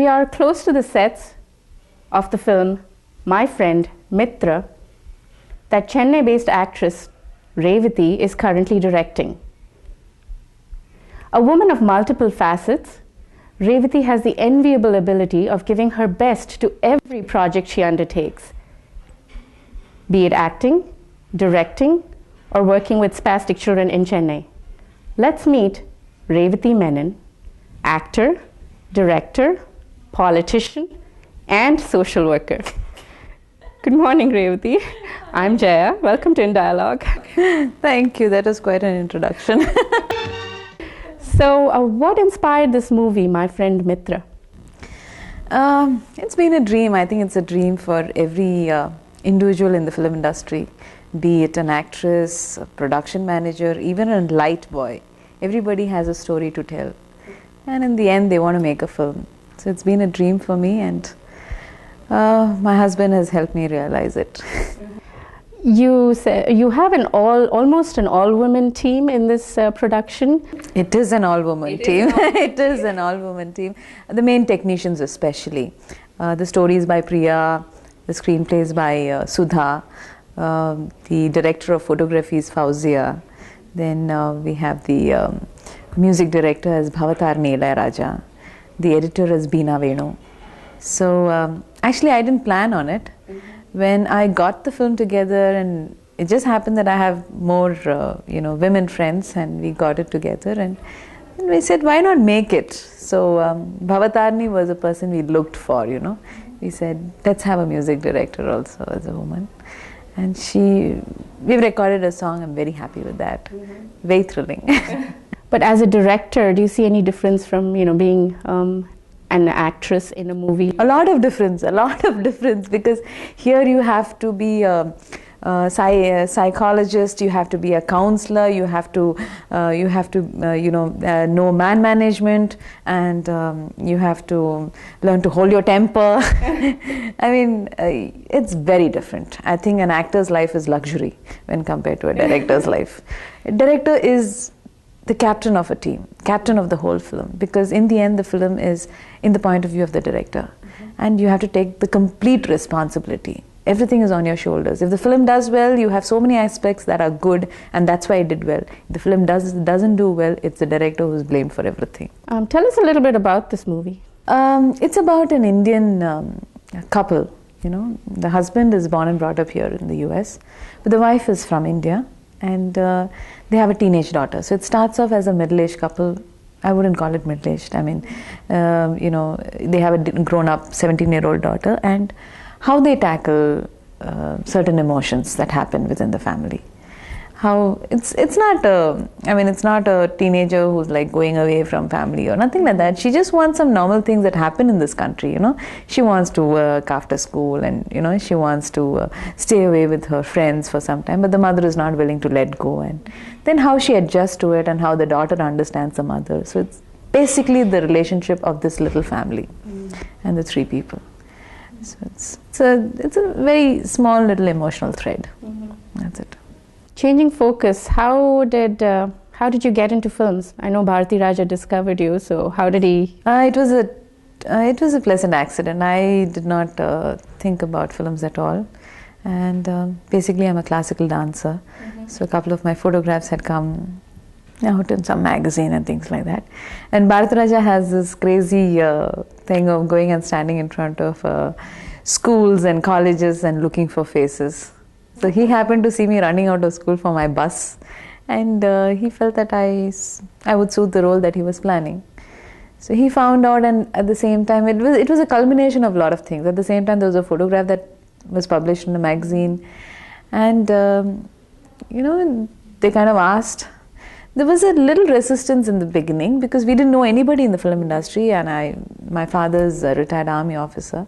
We are close to the sets of the film My Friend Mitra that Chennai-based actress Revathi is currently directing. A woman of multiple facets, Revathi has the enviable ability of giving her best to every project she undertakes, be it acting, directing, or working with spastic children in Chennai. Let's meet Revathi Menon, actor, director, politician, and social worker. Good morning, Revathi. I'm Jaya. Welcome to In Dialogue. Thank you. That was quite an introduction. So, what inspired this movie, My Friend Mitra? It's been a dream. I think it's a dream for every individual in the film industry, be it an actress, a production manager, even a light boy. Everybody has a story to tell. And in the end, they want to make a film. So it's been a dream for me, and my husband has helped me realize it. You say you have almost an all-women team in this production. It is an all-woman team. It is an all-woman team. The main technicians especially. The story is by Priya, the screenplay is by Sudha, the director of photography is Fauzia. Then we have the music director as Bhavatarni Ilayaraja. The editor is Beena Venu. So actually I didn't plan on it. When I got the film together, and it just happened that I have more women friends, and we got it together, and we said, why not make it? So Bhavatarni was a person we looked for, We said, let's have a music director also as a woman. And we've recorded a song. I'm very happy with that. Very thrilling. But as a director, do you see any difference from, being an actress in a movie? A lot of difference, because here you have to be a psychologist, you have to be a counselor, you have to know man management, and you have to learn to hold your temper. I mean, it's very different. I think an actor's life is luxury when compared to a director's life. A director is the captain of a team, captain of the whole film, because in the end the film is in the point of view of the director, and you have to take the complete responsibility. Everything is on your shoulders. If the film does well, you have so many aspects that are good, and that's why it did well. If the film doesn't do well, it's the director who's blamed for everything. Tell us a little bit about this movie. It's about an Indian couple. The husband is born and brought up here in the US, but the wife is from India, and they have a teenage daughter. So it starts off as a middle-aged couple. I wouldn't call it middle-aged. I mean, they have a grown-up 17-year-old daughter, and how they tackle certain emotions that happen within the family. How it's not a teenager who's like going away from family or nothing like that. She just wants some normal things that happen in this country. She wants to work after school, and she wants to stay away with her friends for some time, but the mother is not willing to let go, and then how she adjusts to it and how the daughter understands the mother. So it's basically the relationship of this little family and the three people. So it's a very small little emotional thread. That's it. Changing focus, how did you get into films? I know Bharati Raja discovered you, so how did he? It was a pleasant accident. I did not think about films at all, and basically I'm a classical dancer. So a couple of my photographs had come out in some magazine and things like that. And Bharati Raja has this crazy thing of going and standing in front of schools and colleges and looking for faces. So he happened to see me running out of school for my bus, and he felt that I would suit the role that he was planning. So he found out, and at the same time, it was a culmination of a lot of things. At the same time, there was a photograph that was published in a magazine, and they kind of asked. There was a little resistance in the beginning because we didn't know anybody in the film industry, and my father's a retired army officer.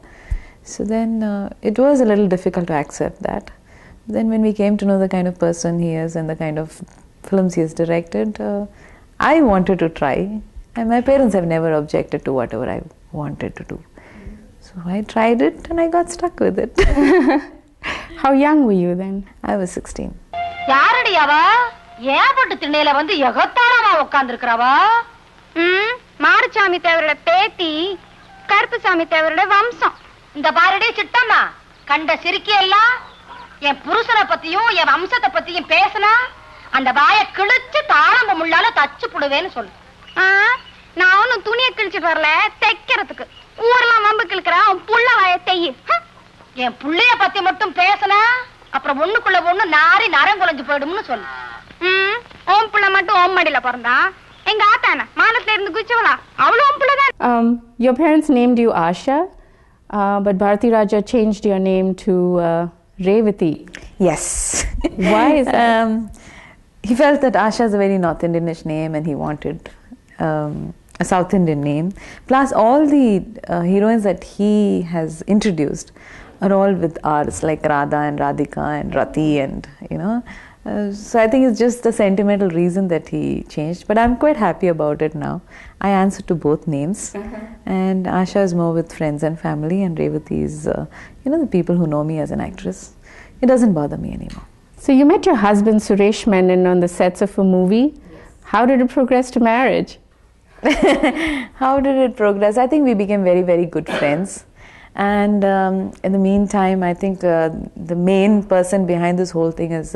So then it was a little difficult to accept that. Then when we came to know the kind of person he is and the kind of films he has directed, I wanted to try. And my parents have never objected to whatever I wanted to do. So I tried it and I got stuck with it. How young were you then? I was 16. Marichamy தேவரோட பேத்தி கருப்புசாமி தேவருடைய வம்சம். இந்த பாரடி சிட்டம்மா கண்ட சிரிக்கி எல்லாம் என் புருஷனை பத்தியும் என் வம்சத்தை பத்தியும் பேசினா அந்த வாய கிழிச்சு தாளம்ப முள்ளால தச்சு புடுவேன்னு சொல்லு. நான் ஒன்னும் துணியை கிழிச்சிட்டு வரல, தைக்கிறதுக்கு. ஊரெல்லாம் வம்பு கிழக்கிறான் புள்ள வாய தெய்யு. என் புள்ளைய பத்தி மட்டும் பேசினா அப்புறம் ஒண்ணுக்குள்ள ஒண்ணு நாரி நரங்குலைஞ்சு போயிடும்னு சொல்லு. ஓம் புள்ள மட்டும் ஓம் மடியில பிறந்தான். எங்க ஆத்தான மானத்துல இருந்து குச்சிவளா அவ்வளவு ஓம் புள்ளதான். Your parents named you Asha, but Bharati Raja changed your name to Revati. Yes. Why is that? He felt that Asha is a very North Indianish name and he wanted a South Indian name. Plus all the heroines that he has introduced are all with R's, like Radha and Radhika and Rati and, you know. So I think it's just the sentimental reason that he changed. But I'm quite happy about it now. I answer to both names. And Asha is more with friends and family, and Revati is, you know, the people who know me as an actress. It doesn't bother me anymore. So you met your husband Suresh Menon on the sets of a movie. How did it progress to marriage? How did it progress? I think we became very, very good friends. And in the meantime, I think the main person behind this whole thing is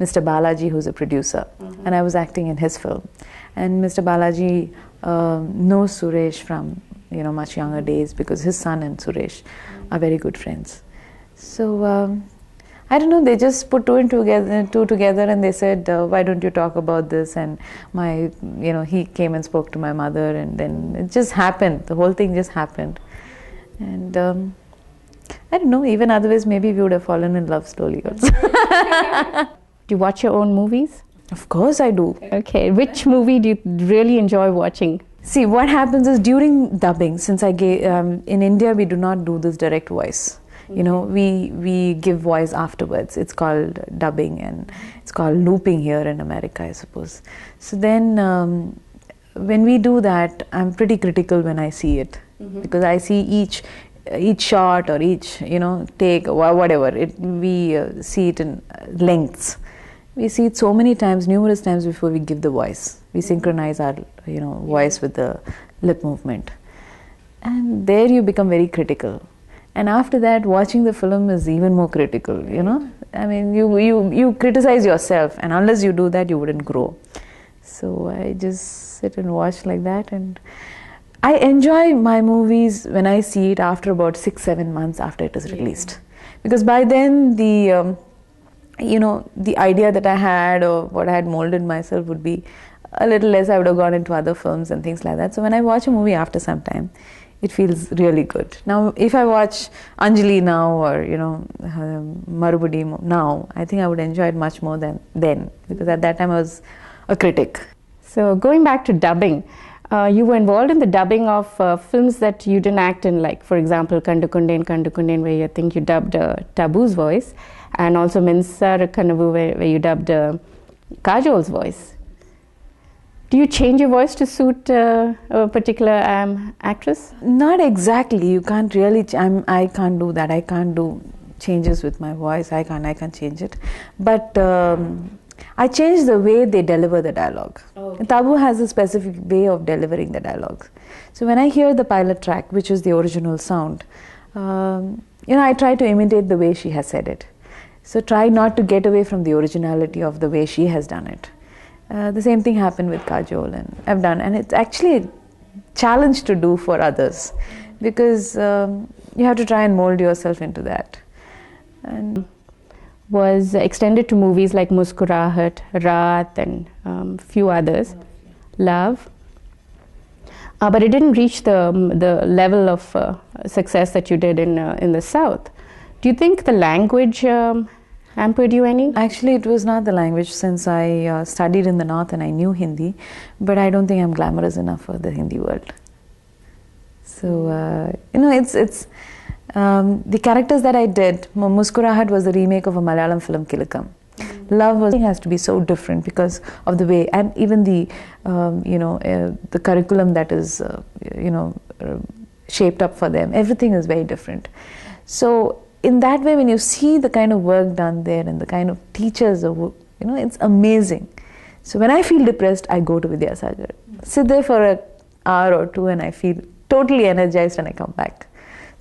Mr. Balaji, who's a producer. And I was acting in his film. And Mr. Balaji knows Suresh from, you know, much younger days because his son and Suresh are very good friends. So I don't know, they just put two together and they said, why don't you talk about this? And he came and spoke to my mother, and then it just happened. The whole thing just happened. And I don't know, even otherwise maybe we would have fallen in love slowly also. Do you watch your own movies? Of course I do. Okay, which movie do you really enjoy watching? See, what happens is during dubbing, since in India we do not do this direct voice. You know, we give voice afterwards. It's called dubbing, and it's called looping here in America, I suppose. So then when we do that, I'm pretty critical when I see it. Because I see each shot or each, you know, take or whatever, we see it in lengths. We see it so many times, numerous times before we give the voice. We synchronize our, you know, voice with the lip movement. And there you become very critical. And after that, watching the film is even more critical, you know. I mean, you criticize yourself, and unless you do that, you wouldn't grow. So I just sit and watch like that, and I enjoy my movies when I see it after about 6-7 months after it is released. Because by then the idea that I had or what I had molded myself would be a little less. I would have gone into other films and things like that. So when I watch a movie after some time, it feels really good. Now if I watch Anjali now or, you know, Marubudi now, I think I would enjoy it much more than then, because at that time I was a critic. So going back to dubbing, you were involved in the dubbing of films that you didn't act in, like for example Kandu Kunden, where I think you dubbed Tabu's voice, and also Minsar Kanavu, where you dubbed Kajol's voice. Do you change your voice to suit a particular actress? Not exactly. You can't really. I can't do that. I can't do changes with my voice. I can't change it. But I change the way they deliver the dialogue. Okay. Tabu has a specific way of delivering the dialogue. So when I hear the pilot track, which is the original sound, I try to imitate the way she has said it. So try not to get away from the originality of the way she has done it. The same thing happened with Kajol, and I've done, and it's actually a challenge to do for others, because you have to try and mold yourself into that. And was extended to movies like Muskurahat, Raat, and few others, Love. But it didn't reach the level of success that you did in the South. Do you think the language hampered you any? Actually, it was not the language, since I studied in the North and I knew Hindi, but I don't think I'm glamorous enough for the Hindi world. So, it's the characters that I did. Muskurahat was the remake of a Malayalam film, Kilakam. Love has to be so different because of the way, and even the curriculum that is, shaped up for them. Everything is very different. So in that way, when you see the kind of work done there and the kind of teachers, it's amazing. So when I feel depressed, I go to Vidyasagar. Sit there for an hour or two and I feel totally energized when I come back.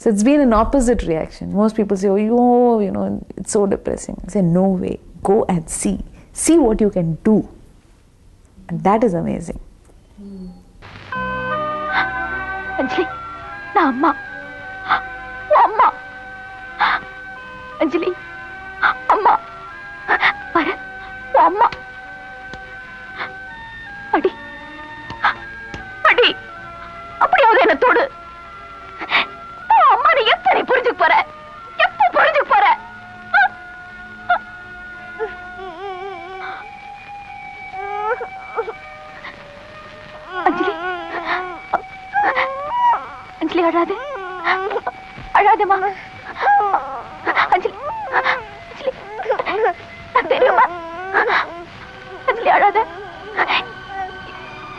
So it's been an opposite reaction. Most people say, oh, you know, it's so depressing. I say, no way. Go and see. See what you can do. And that is amazing. Anjali, na amma. Amma. Anjali, amma. Bharat, amma. Adi. Adi. அப்படியாவது என்ன தொடு. அம்மா நீ எப்ப நீ புரிஞ்சுக்க போற? எப்ப புரிஞ்சுக்க போற? அஞ்சலி. அஞ்சலி அழாதே. அழாதேம்மா. அஞ்சலி. அஞ்சலி. நான் தெரியுமா? அஞ்சலி அழாதே.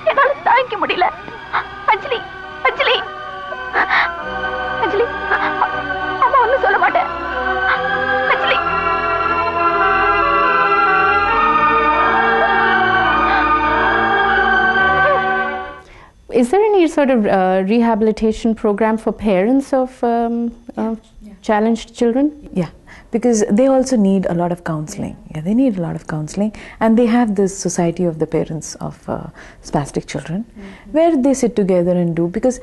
என்னால தாங்கிக்க முடியல. அஞ்சலி. அஞ்சலி. அஞ்சலி. அம்மா ஒண்ணும் சொல்ல மாட்டேன். அஞ்சலி. Is there any sort of rehabilitation program for parents of challenged children? Yeah, because they also need a lot of counseling. Yeah, they need a lot of counseling, and they have this society of the parents of spastic children, where they sit together and do. Because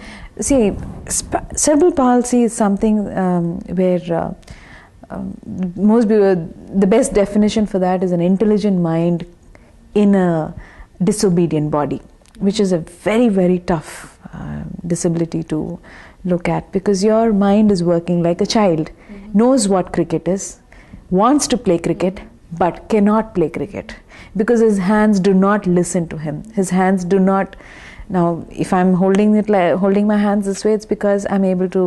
see, cerebral palsy is something where most people, the best definition for that is an intelligent mind in a disobedient body, which is a very, very tough disability to look at, because your mind is working like a child, knows what cricket is, wants to play cricket, but cannot play cricket because his hands do not listen to him. His hands do not. Now, if I'm holding my hands this way, it's because I'm able to,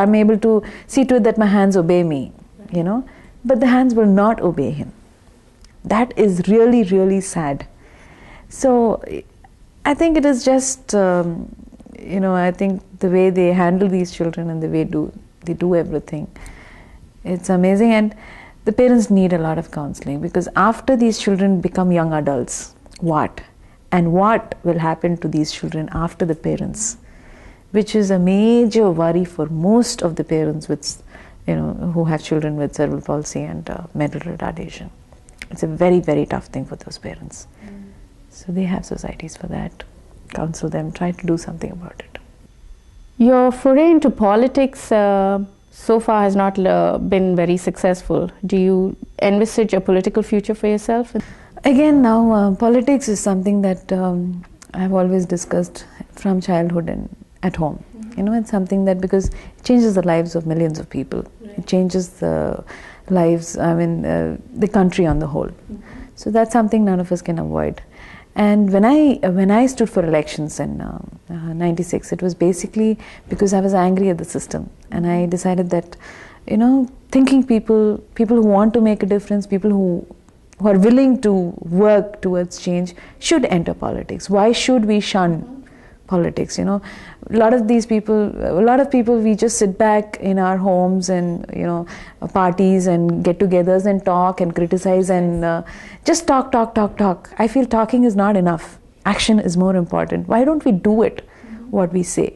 I'm able to see to it that my hands obey me, but the hands will not obey him. That is really, really sad. So I think it is just, I think the way they handle these children and the way they do everything, it's amazing. And the parents need a lot of counseling, because after these children become young adults, what will happen to these children after the parents, which is a major worry for most of the parents with, who have children with cerebral palsy and mental retardation. It's a very, very tough thing for those parents. So they have societies for that. Counsel them, try to do something about it. Your foray into politics so far has not been very successful. Do you envisage a political future for yourself? Again, now politics is something that I've always discussed from childhood and at home. It's something that, because it changes the lives of millions of people. Right. It changes the lives, the country on the whole. So that's something none of us can avoid. And when I stood for elections in '96, it was basically because I was angry at the system, and I decided that, thinking people who want to make a difference, people who are willing to work towards change should enter politics. Why should we shun politics? A lot of people, we just sit back in our homes and parties and get-togethers and talk and criticize and just talk. I feel talking is not enough. Action is more important. Why don't we do it? What we say.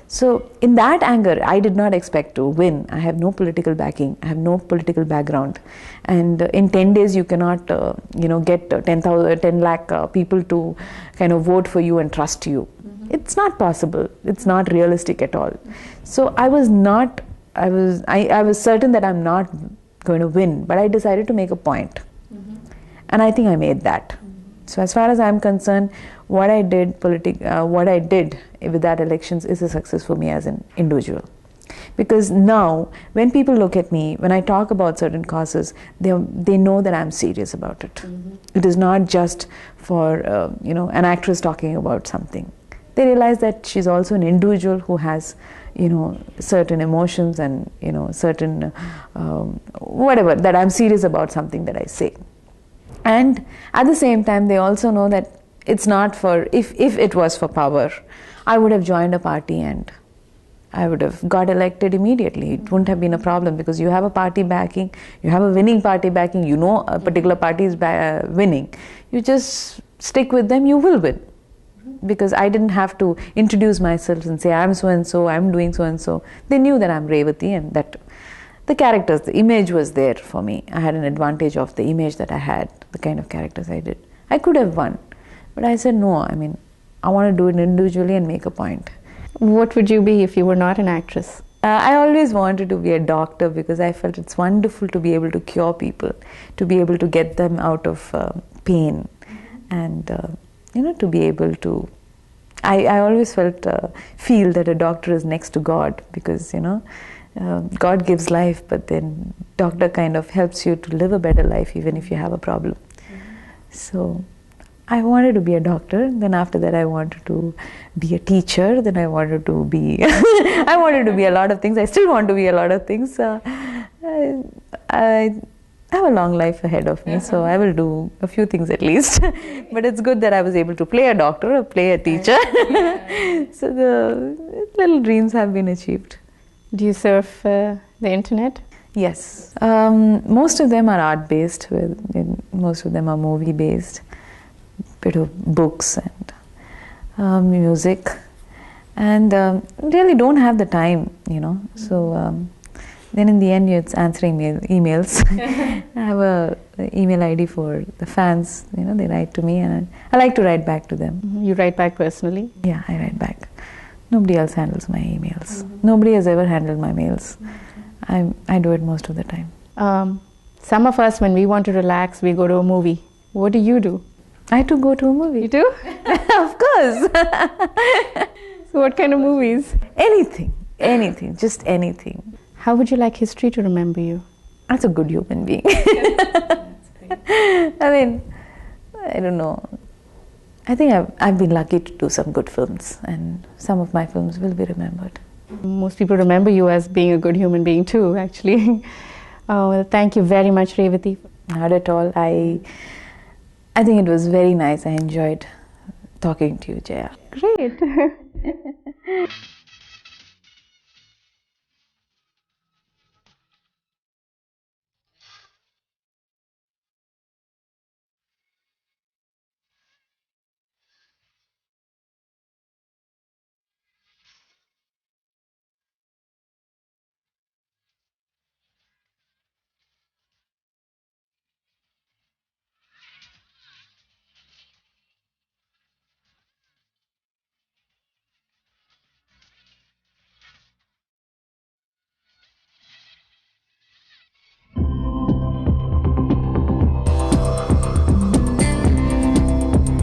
So in that anger, I did not expect to win. I have no political backing. I have no political background, and in 10 days you cannot get 10 lakh people to kind of vote for you and trust you. It's not possible. It's not realistic at all. So I was certain that I'm not going to win, but I decided to make a point. And I think I made that. So as far as I'm concerned, what I did with that elections is a success for me as an individual. Because now, when people look at me, when I talk about certain causes, they know that I'm serious about it. It is not just for an actress talking about something. They realize that she's also an individual who has certain emotions and certain whatever, that I'm serious about something that I say. And at the same time, they also know that it's not for, if it was for power, I would have joined a party and I would have got elected immediately. It wouldn't have been a problem, because you have a party backing, you have a winning party backing, a particular party is winning. You just stick with them, you will win. because I didn't have to introduce myself and say I'm so and so, I'm doing so and so. They knew that I'm Revati and that the characters, the image was there for me. I had an advantage of the image that I had, the kind of characters I did. I could have won, but I said no. I mean, I want to do it individually and make a point. What would you be if you were not an actress? I always wanted to be a doctor because I felt it's wonderful to be able to cure people, to be able to get them out of pain, and to be able to. I always feel that a doctor is next to God because God gives life, but then doctor kind of helps you to live a better life even if you have a problem. So I wanted to be a doctor. Then after that, I wanted to be a teacher. Then I wanted to be I wanted to be a lot of things. I still want to be a lot of things. I have a long life ahead of me, so I will do a few things at least. But it's good that I was able to play a doctor or play a teacher. So the little dreams have been achieved. Do you surf the internet? Yes. Most of them are art-based. Most of them are movie-based. Bit of books and music. And really don't have the time, So then in the end, it's answering emails. I have a email ID for the fans. They write to me, and I like to write back to them. You write back personally? Yeah, I write back. Nobody else handles my emails. Nobody has ever handled my mails. I do it most of the time. Some of us, when we want to relax, we go to a movie. What do you do? I too go to a movie. You do? Of course. So what kind of movies? Anything, just anything. How would you like history to remember you? As a good human being. I mean, I don't know. I think I've been lucky to do some good films, and some of my films will be remembered. Most people remember you as being a good human being too, actually. Well, thank you very much, Revati. Not at all. I think it was very nice. I enjoyed talking to you, Jaya. Great.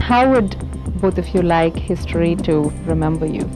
How would both of you like history to remember you?